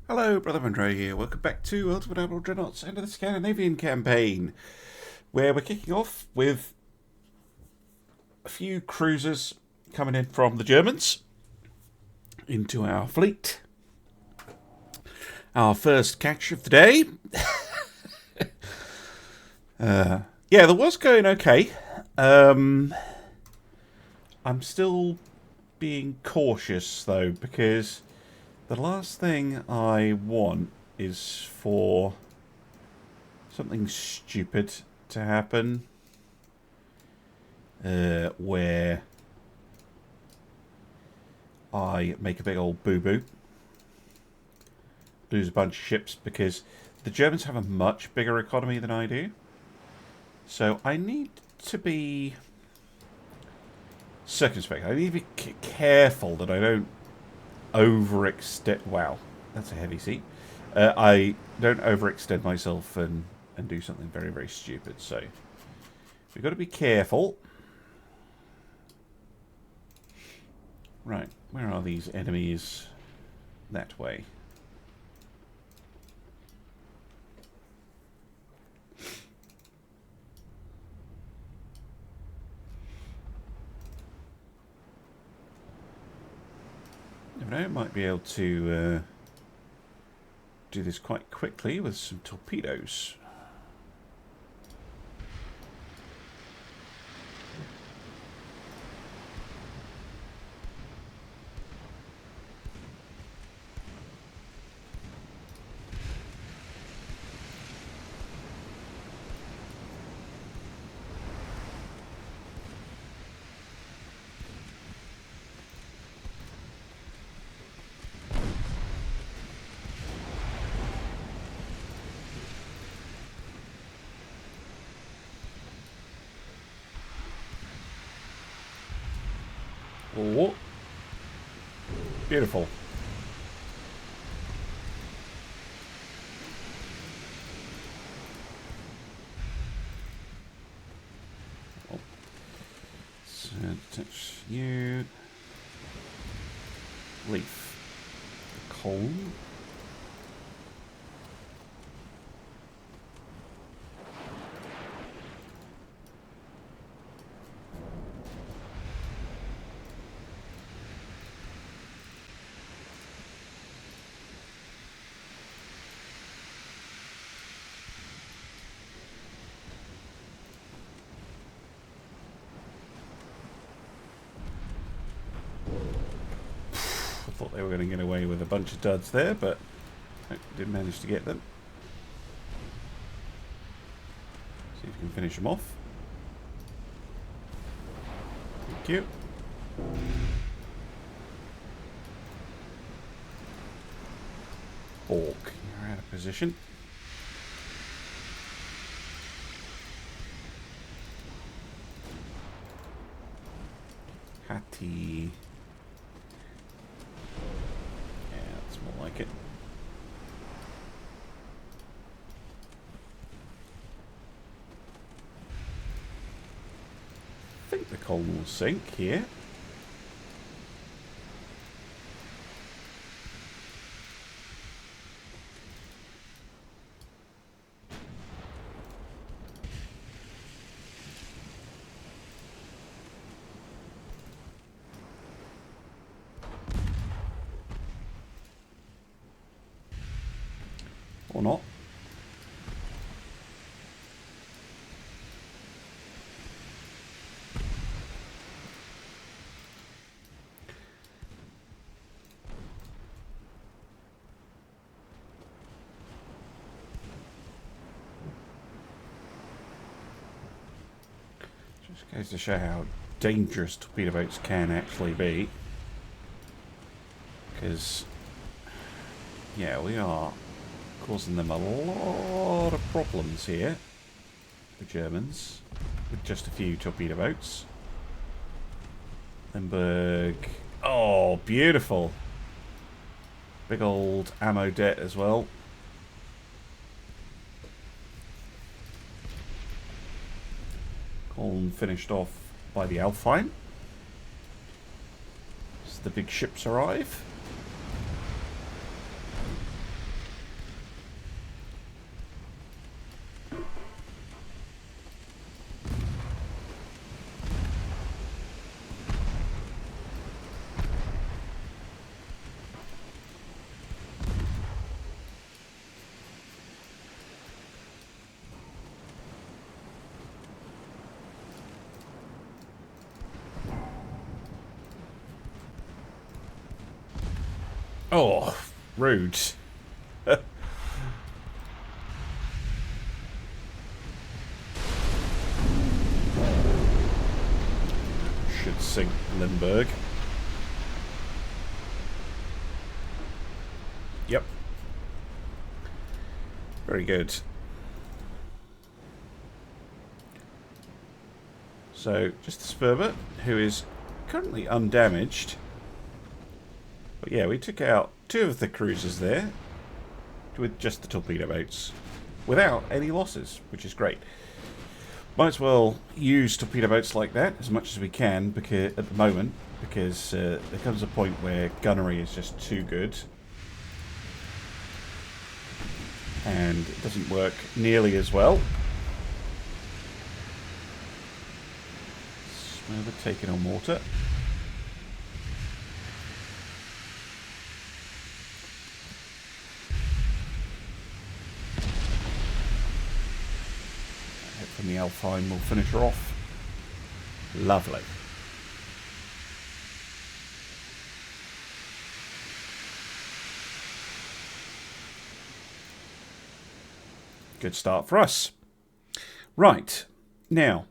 Hello, Brother Monroe here. Welcome back to Ultimate Admiral Dreadnoughts and the Scandinavian campaign, where we're kicking off with a few cruisers coming in from the Germans into our fleet. Our first catch of the day. Yeah, the war's going okay. I'm still being cautious, though, because the last thing I want is for something stupid to happen, where I make a big old boo-boo, lose a bunch of ships, because the Germans have a much bigger economy than I do. So I need to be circumspect. I need to be careful that I don't overextend. Wow, that's a heavy seat. I don't overextend myself and do something very, very stupid. So we've got to be careful. Right, where are these enemies? That way. I might be able to do this quite quickly with some torpedoes. Oh, beautiful. Oh. So, touch you. Leaf. Coal. Thought they were going to get away with a bunch of duds there, but I did manage to get them. See if we can finish them off. Thank you. Bjorg, you're out of position. Hattie. Like it. I think the coal will sink here. Or not. Just goes to show how dangerous torpedo boats can actually be. Because, yeah, we are causing them a lot of problems here, the Germans, with just a few torpedo boats. Limburg. Oh, beautiful. Big old ammo debt as well. All finished off by the Alpine. As the big ships arrive. Oh, rude. Should sink Limburg. Yep. Very good. So, just the Sperber, who is currently undamaged. But yeah, we took out 2 of the cruisers there with just the torpedo boats without any losses, which is great. Might as well use torpedo boats like that as much as we can because at the moment, because there comes a point where gunnery is just too good. And it doesn't work nearly as well. Sperber taking on water. Hopefully the Alpine will finish her off. Lovely. Good start for us. Right. Now,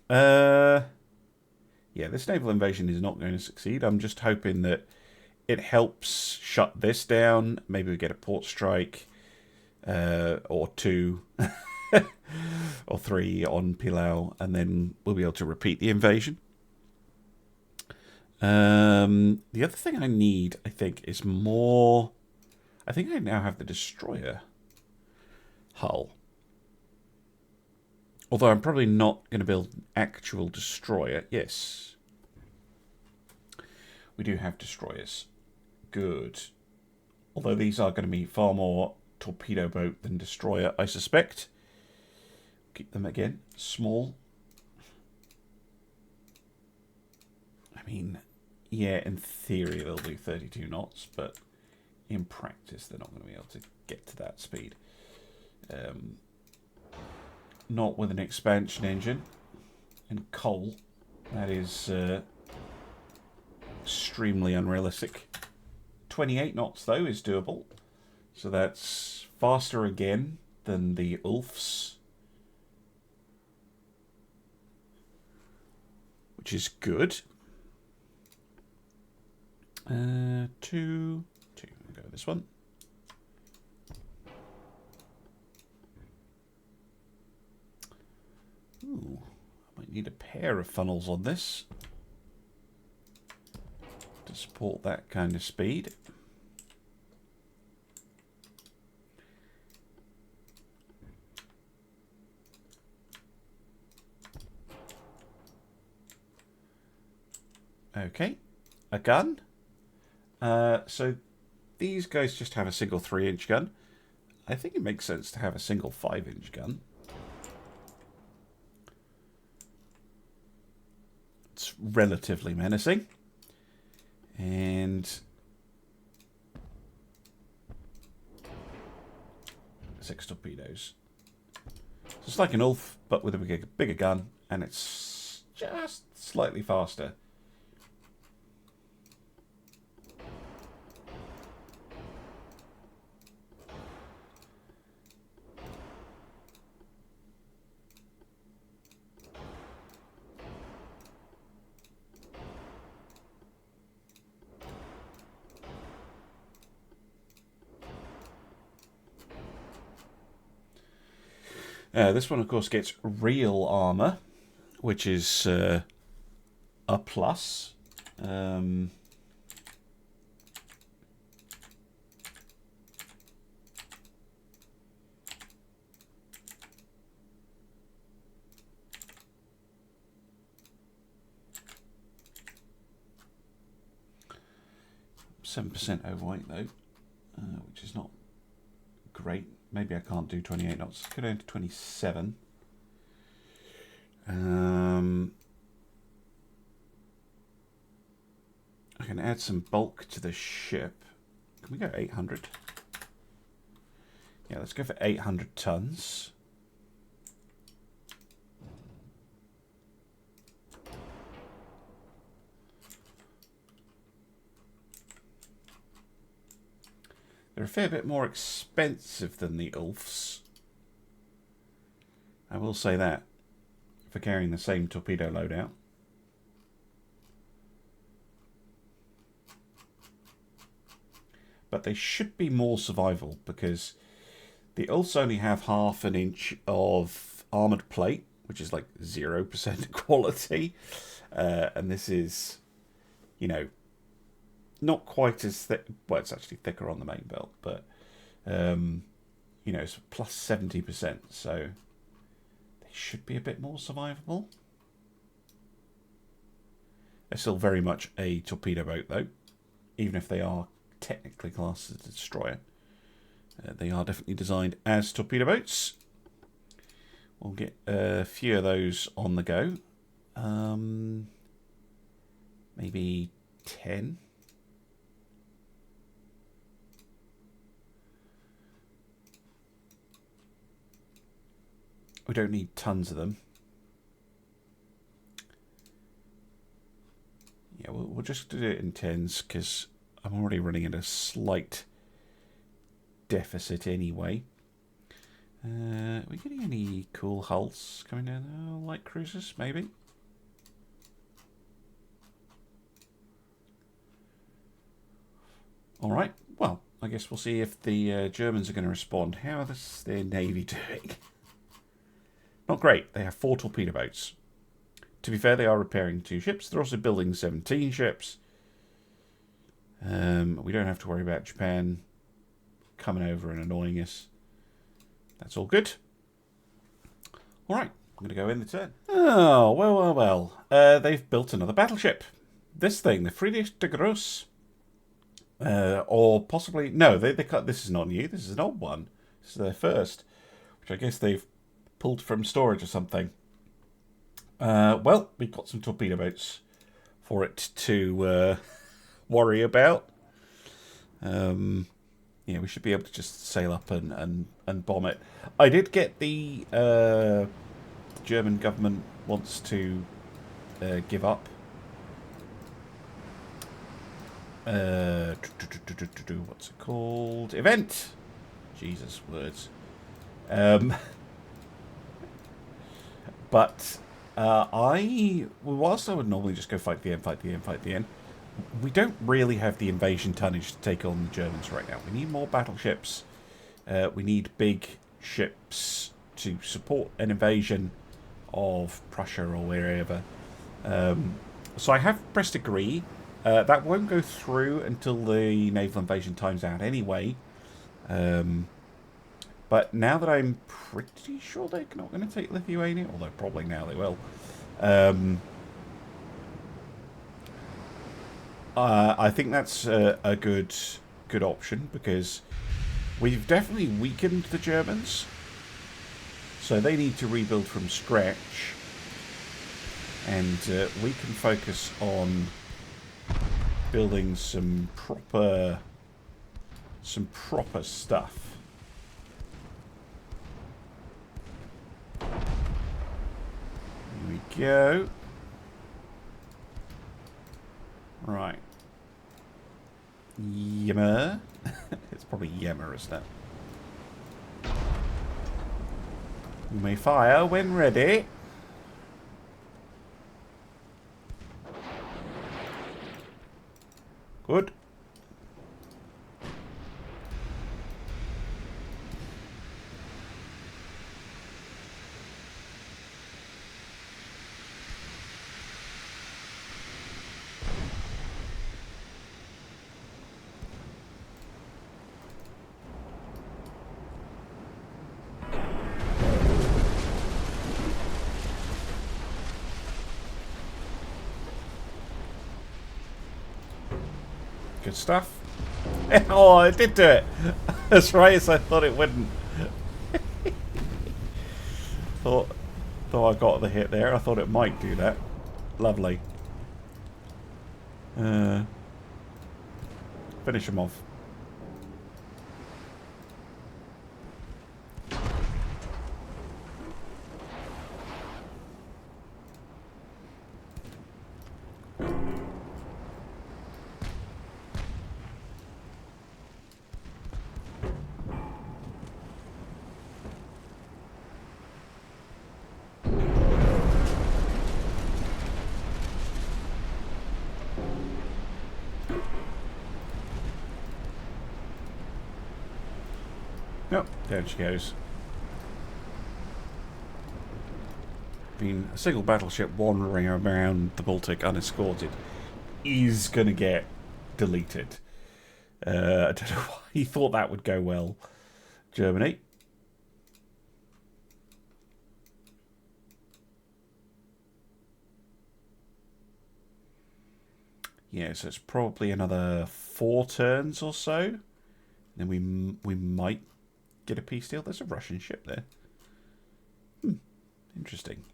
yeah, this naval invasion is not going to succeed. I'm just hoping that it helps shut this down. Maybe we get a port strike or 2 or 3 on Pilau, and then we'll be able to repeat the invasion. The other thing I need, I think, is more... I think I now have the destroyer hull. Although I'm probably not going to build an actual destroyer. Yes. We do have destroyers. Good. Although these are going to be far more torpedo boat than destroyer, I suspect. Keep them again. Small. I mean, yeah, in theory they'll do 32 knots, but in practice they're not going to be able to get to that speed. Not with an expansion engine and coal. That is extremely unrealistic. 28 knots though is doable, so that's faster again than the Ulfs, which is good. 2. I'll go with this one. Ooh, I might need a pair of funnels on this to support that kind of speed. Okay, a gun. So these guys just have a single 3-inch gun. I think it makes sense to have a single 5-inch gun. It's relatively menacing. And 6 torpedoes. So it's like an Ulf, but with a bigger gun, and it's just slightly faster. This one, of course, gets real armor, which is a plus. 7% overweight though, which is not great. Maybe I can't do 28 knots. Go down to 27. I can add some bulk to the ship. Can we go 800? Yeah, let's go for 800 tons. They're a fair bit more expensive than the Ulfs. I will say that, for carrying the same torpedo loadout. But they should be more survival, because the Ulfs only have half an inch of armoured plate, which is like 0% quality. And this is, you know, not quite as thick. Well, it's actually thicker on the main belt, but, you know, it's plus 70%. So they should be a bit more survivable. They're still very much a torpedo boat, though, even if they are technically classed as a destroyer. They are definitely designed as torpedo boats. We'll get a few of those on the go. Maybe 10. We don't need tons of them. Yeah, we'll just do it in 10s, because I'm already running at a slight deficit anyway. Are we getting any cool hulls coming down there? Light cruisers, maybe? Alright, well, I guess we'll see if the Germans are going to respond. How is their navy doing? Not great. They have 4 torpedo boats. To be fair, they are repairing 2 ships. They're also building 17 ships. We don't have to worry about Japan coming over and annoying us. That's all good. Alright, I'm going to go in the turn. Oh, well. They've built another battleship. This thing, the Friedrich de Gross. Or possibly... No, they cut. This is not new. This is an old one. This is their first. Which I guess they've pulled from storage or something. Well, we've got some torpedo boats for it to worry about. Yeah, we should be able to just sail up and bomb it. I did get the German government wants to give up. What's it called? Event! Jesus, words. But whilst I would normally just go fight the end, we don't really have the invasion tonnage to take on the Germans right now. We need more battleships. We need big ships to support an invasion of Prussia or wherever. So I have pressed agree. That won't go through until the naval invasion times out anyway. But now that I'm pretty sure they're not going to take Lithuania, although probably now they will, I think that's a good option, because we've definitely weakened the Germans, so they need to rebuild from scratch, and we can focus on building some proper stuff. Here we go. Right. Yemmer. It's probably Yemmer, isn't it? You may fire when ready. Good. Good stuff. Oh, I did do it. That's right, as I thought it wouldn't. thought I got the hit there. I thought it might do that. Lovely. Finish him off. Nope, down she goes. I mean, a single battleship wandering around the Baltic unescorted is going to get deleted. I don't know why he thought that would go well. Germany. Yeah, so it's probably another 4 turns or so. Then we might get a peace deal. There's a Russian ship there. Interesting.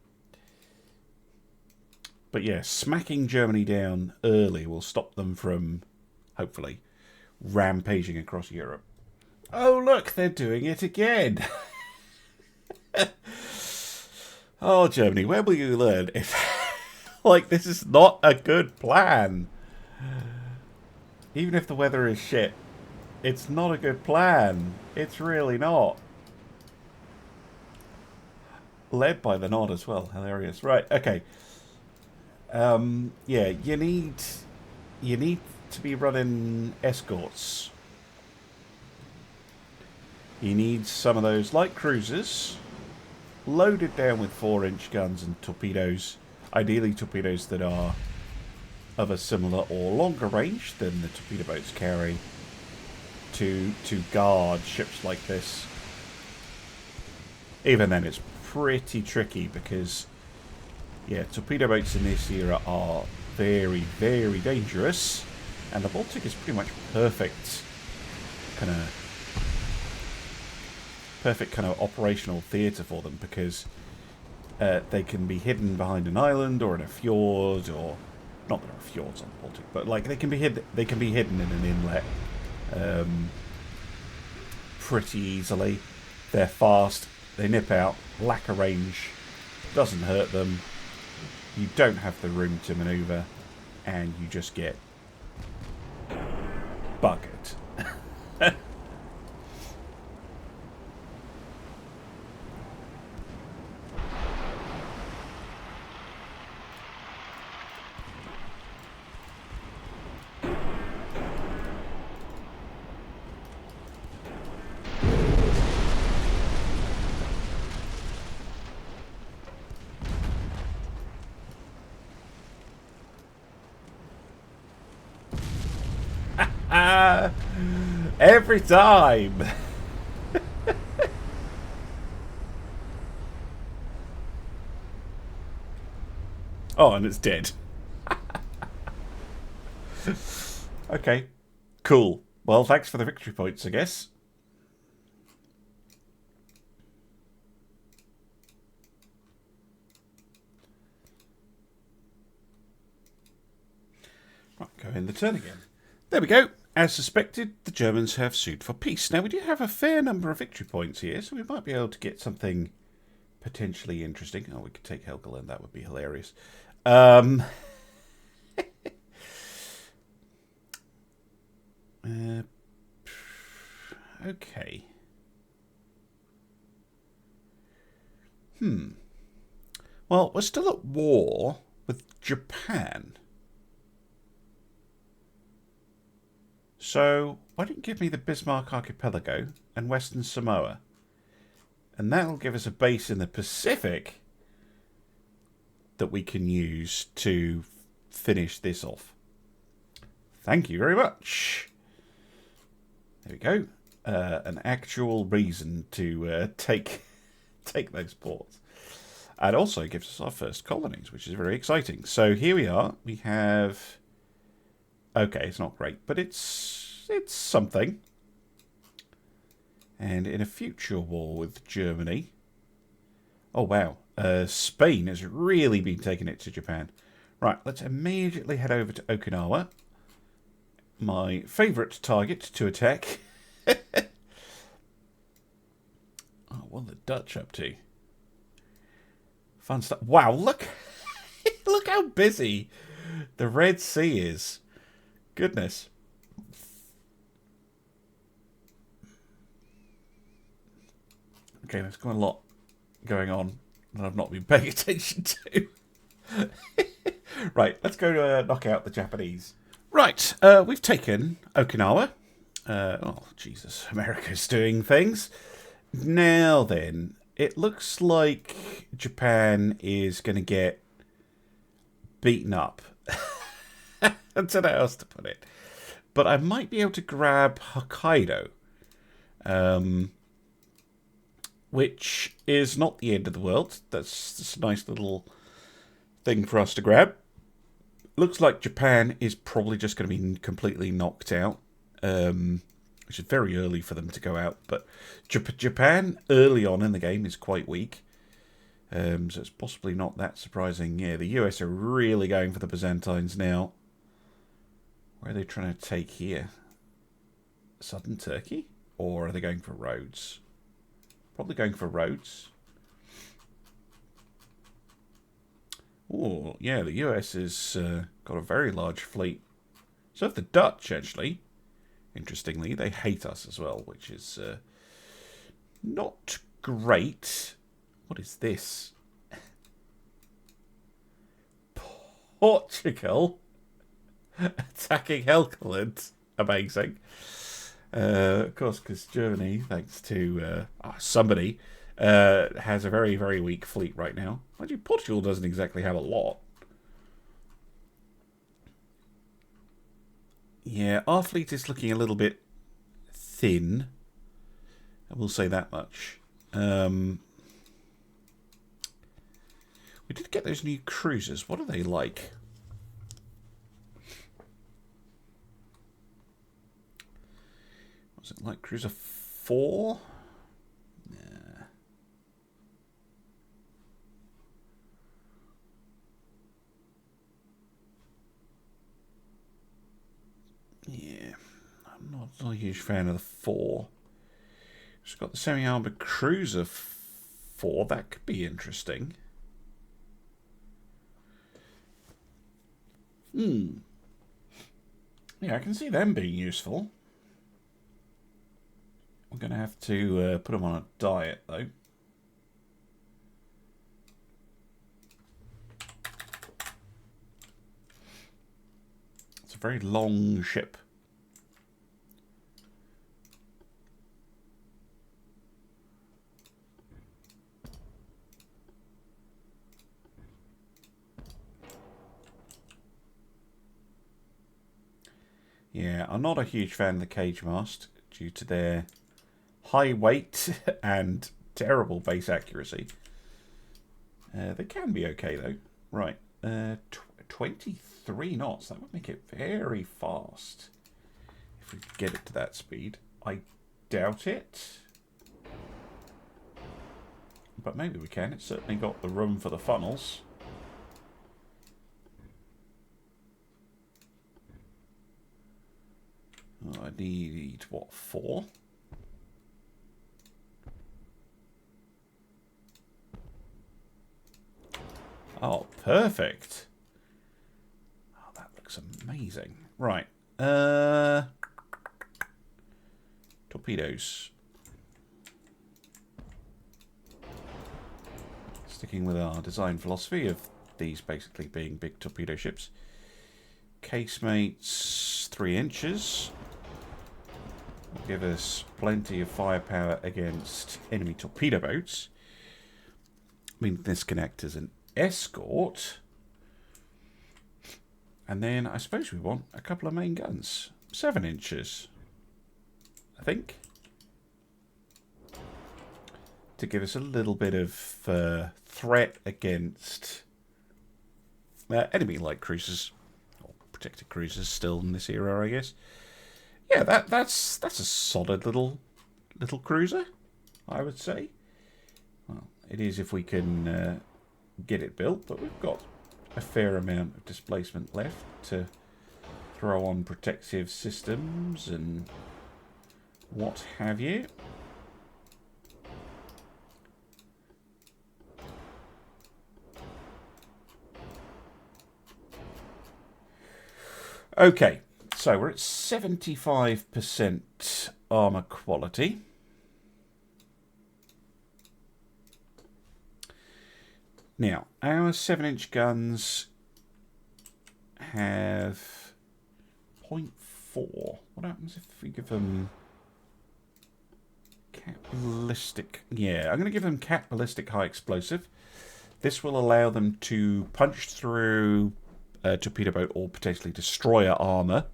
But yeah, smacking Germany down early will stop them from, hopefully, rampaging across Europe. Oh, look, they're doing it again. Oh, Germany, where will you learn if... like, this is not a good plan. Even if the weather is shit, it's not a good plan. It's really not. Led by the Nod as well. Hilarious. Right, okay. Yeah, you need to be running escorts. You need some of those light cruisers loaded down with 4-inch guns and torpedoes. Ideally torpedoes that are of a similar or longer range than the torpedo boats carry to guard ships like this. Even then it's pretty tricky because yeah, torpedo boats in this era are very, very dangerous, and the Baltic is pretty much perfect kind of operational theatre for them, because they can be hidden behind an island or in a fjord, or not that there are fjords on the Baltic, but like they can be hidden in an inlet pretty easily. They're fast, they nip out, lack a range, doesn't hurt them. You don't have the room to manoeuvre, and you just get buggered. Every time. Oh, and it's dead. Okay, cool. Well, thanks for the victory points, I guess. Right, go in the turn again. There we go. As suspected, the Germans have sued for peace. Now, we do have a fair number of victory points here, so we might be able to get something potentially interesting. Oh, we could take Helgoland. That would be hilarious. Okay. Well, we're still at war with Japan. So, why don't you give me the Bismarck Archipelago and Western Samoa? And that'll give us a base in the Pacific that we can use to finish this off. Thank you very much. There we go. An actual reason to take those ports. And also gives us our first colonies, which is very exciting. So here we are. We have... Okay, it's not great, but it's something. And in a future war with Germany... Oh, wow. Spain has really been taking it to Japan. Right, let's immediately head over to Okinawa. My favourite target to attack. Oh, what are the Dutch up to? Fun stuff. Wow, look. Look how busy the Red Sea is. Goodness. Okay, there's quite a lot going on that I've not been paying attention to. Right, let's go to knock out the Japanese. Right, we've taken Okinawa. Oh, Jesus. America's doing things. Now then, it looks like Japan is going to get beaten up. I don't know how else to put it. But I might be able to grab Hokkaido. Which is not the end of the world. That's just a nice little thing for us to grab. Looks like Japan is probably just going to be completely knocked out. Which is very early for them to go out. But Japan, early on in the game, is quite weak. So it's possibly not that surprising. Yeah, the US are really going for the Byzantines now. Where are they trying to take here? Southern Turkey? Or are they going for Rhodes? Probably going for Rhodes. Oh, yeah, the US has got a very large fleet. So have the Dutch, actually. Interestingly, they hate us as well, which is not great. What is this? Portugal attacking Helgoland. Amazing. Of course, because Germany, thanks to somebody, has a very, very weak fleet right now. Mind you, Portugal doesn't exactly have a lot. Yeah, our fleet is looking a little bit thin. I will say that much. We did get those new cruisers. What are they like? Was it like Cruiser 4? Nah. Yeah, I'm not a huge fan of the 4. It's got the semi-armored Cruiser 4. That could be interesting. Yeah, I can see them being useful. I'm going to have to put them on a diet, though. It's a very long ship. Yeah, I'm not a huge fan of the cage mast due to their high weight and terrible base accuracy. They can be okay, though. Right. 23 knots. That would make it very fast. If we could get it to that speed. I doubt it. But maybe we can. It's certainly got the room for the funnels. I need, what, 4? Oh, perfect. Oh, that looks amazing. Right. Torpedoes. Sticking with our design philosophy of these basically being big torpedo ships. Casemates 3 inches. Will give us plenty of firepower against enemy torpedo boats. I mean, this can act as an escort. And then I suppose we want a couple of main guns. 7 inches, I think. To give us a little bit of threat against enemy light cruisers. Or protected cruisers still in this era, I guess. Yeah, that's a solid little cruiser, I would say. Well, it is if we can get it built, but we've got a fair amount of displacement left to throw on protective systems and what have you. Okay, so we're at 75% armor quality. Now, our 7-inch guns have 4. What happens if we give them Cap Ballistic? Yeah, I'm going to give them Cap Ballistic High Explosive. This will allow them to punch through torpedo boat or potentially destroyer armour,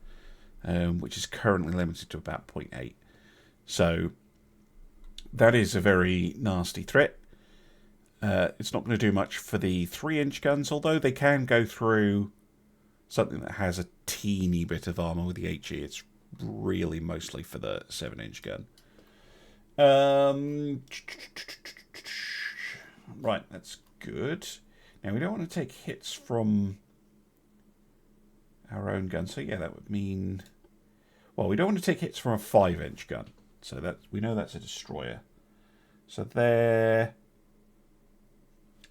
which is currently limited to about 0.8. So that is a very nasty threat. It's not going to do much for the 3-inch guns, although they can go through something that has a teeny bit of armour with the HE. It's really mostly for the 7-inch gun. Right, that's good. Now, we don't want to take hits from our own gun. So, yeah, that would mean... Well, we don't want to take hits from a 5-inch gun. So that we know that's a destroyer. So there...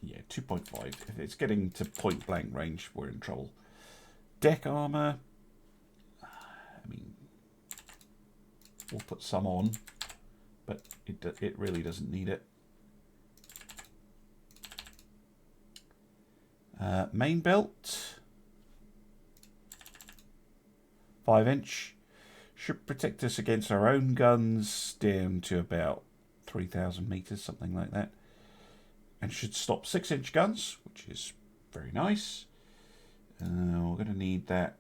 Yeah, 2.5. If it's getting to point-blank range, we're in trouble. Deck armour. I mean, we'll put some on, but it really doesn't need it. Main belt. 5-inch. Should protect us against our own guns down to about 3,000 metres, something like that. And should stop 6-inch guns, which is very nice. We're going to need that.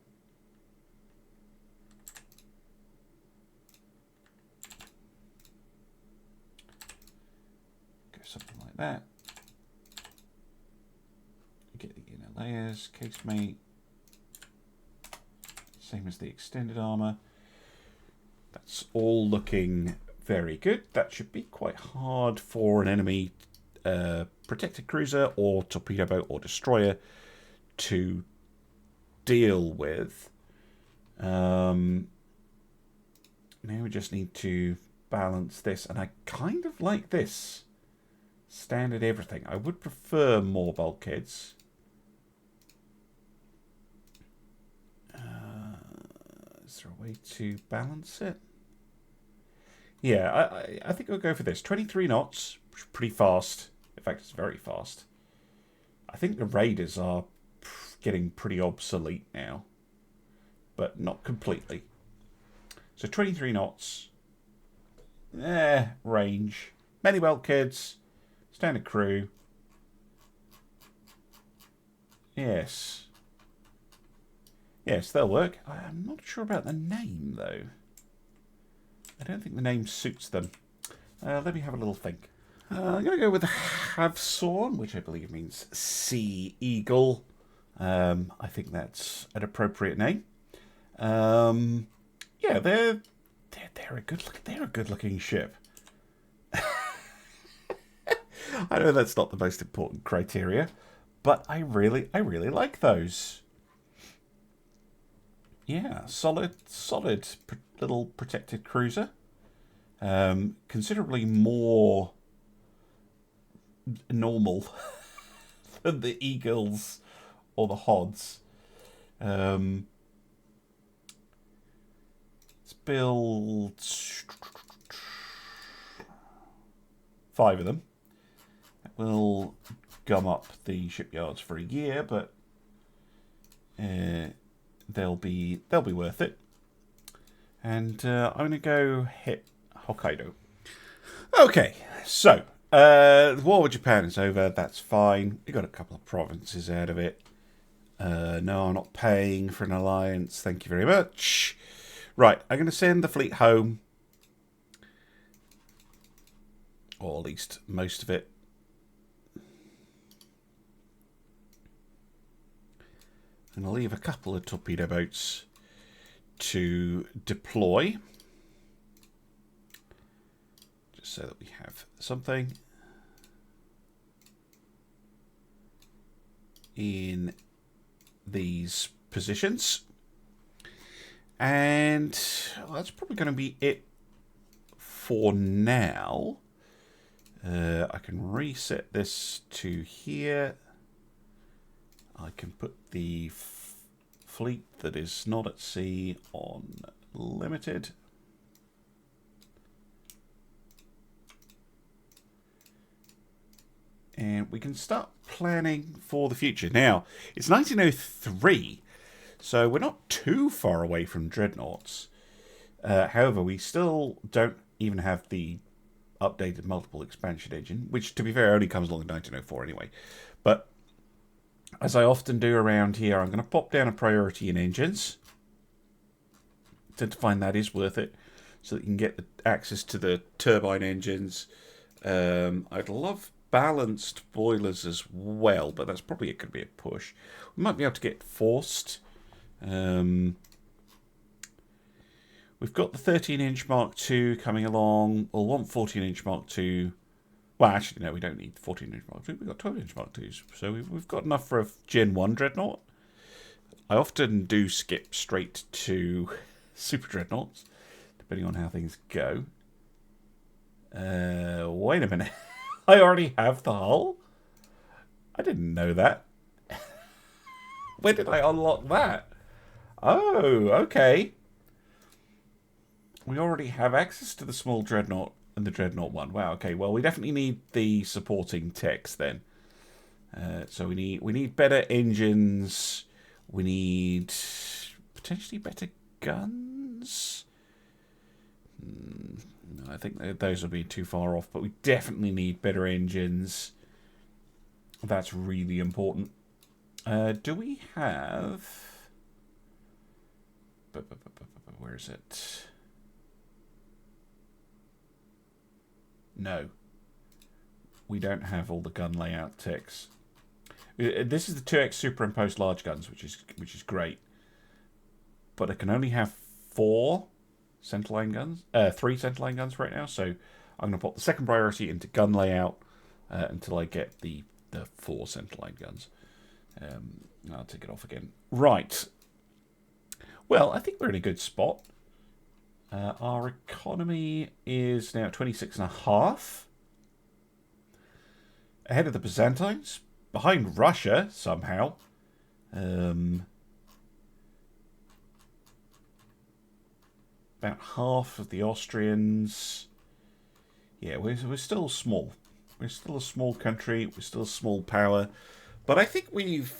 Go something like that. Get the inner layers, casemate. Same as the extended armour. That's all looking very good. That should be quite hard for an enemy protected cruiser or torpedo boat or destroyer to deal with. Now we just need to balance this, and I kind of like this standard everything. I would prefer more bulkheads. Is there a way to balance it? Yeah, I think I'll go for this. 23 knots, pretty fast. In fact, it's very fast. I think the raiders are getting pretty obsolete now, but not completely. So 23 knots. Range. Many bulkheads. Standard crew. Yes. Yes, they'll work. I'm not sure about the name, though. I don't think the name suits them. Let me have a little think. I'm going to go with Havsorn, which I believe means sea eagle. I think that's an appropriate name. Yeah, they're a good looking ship. I know that's not the most important criteria, but I really like those. Yeah, solid little protected cruiser. Considerably more normal than the Eagles or the Hods. Let's build 5 of them. That will gum up the shipyards for a year, but they'll be worth it. And I'm going to go hit Hokkaido. Okay, so the war with Japan is over. That's fine. We got a couple of provinces out of it. No, I'm not paying for an alliance. Thank you very much. Right, I'm going to send the fleet home. Or at least most of it. And I'll leave a couple of torpedo boats to deploy. Just so that we have something in these positions. And well, that's probably going to be it for now. I can reset this to here. I can put the fleet that is not at sea on limited. And we can start planning for the future. Now, it's 1903, So we're not too far away from dreadnoughts. However, we still don't even have the updated multiple expansion engine, which, to be fair, only comes along in 1904 anyway. But as I often do around here, I'm going to pop down a priority in engines. Tend to find that is worth it, so that you can get the access to the turbine engines. I'd love balanced boilers as well, but that's probably going to be a push. We might be able to get forced. We've got the 13-inch Mark II coming along. We'll want 14-inch Mark II. Well, actually, no, we don't need 14-inch Mark II. We've got 12-inch Mark IIs. So we've got enough for a Gen 1 dreadnought. I often do skip straight to super dreadnoughts, depending on how things go. Wait a minute. I already have the hull? I didn't know that. When did I unlock that? Oh, okay. We already have access to the small dreadnought and the dreadnought one. Wow, okay. Well, we definitely need the supporting techs then. So we need better engines. We need potentially better guns. I think those will be too far off, but we definitely need better engines. That's really important. Do we have... Where is it? No. We don't have all the gun layout ticks. This is the 2x superimposed large guns, which is great. But I can only have 4 centerline guns, 3 centerline guns right now. So I'm going to put the second priority into gun layout until I get the 4 centerline guns. I'll take it off again. Right. Well, I think we're in a good spot. Our economy is now 26.5. Ahead of the Byzantines. Behind Russia, somehow. About half of the Austrians. Yeah, we're still small. We're still a small country. We're still a small power. But I think we've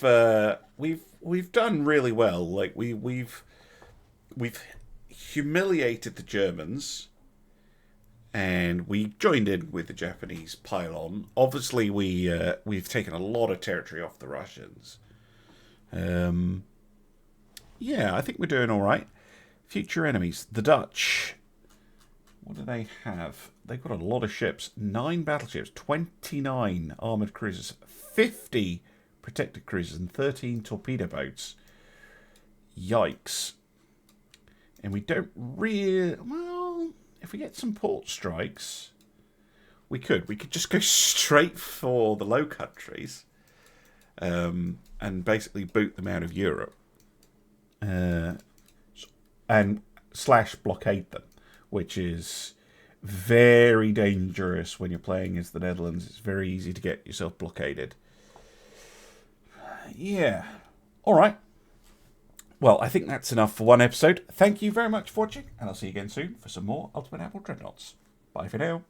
done really well. Like we've humiliated the Germans, and we joined in with the Japanese pile-on. Obviously, we've taken a lot of territory off the Russians. Yeah, I think we're doing all right. Future enemies, the Dutch. What do they have? They've got a lot of ships. 9 battleships, 29 armoured cruisers, 50 protected cruisers, and 13 torpedo boats. Yikes. And we don't really... Well, if we get some port strikes, we could. We could just go straight for the Low Countries and basically boot them out of Europe. And / blockade them, which is very dangerous when you're playing as the Netherlands. It's very easy to get yourself blockaded. Yeah. All right. Well, I think that's enough for one episode. Thank you very much for watching, and I'll see you again soon for some more Ultimate Admiral Dreadnoughts. Bye for now.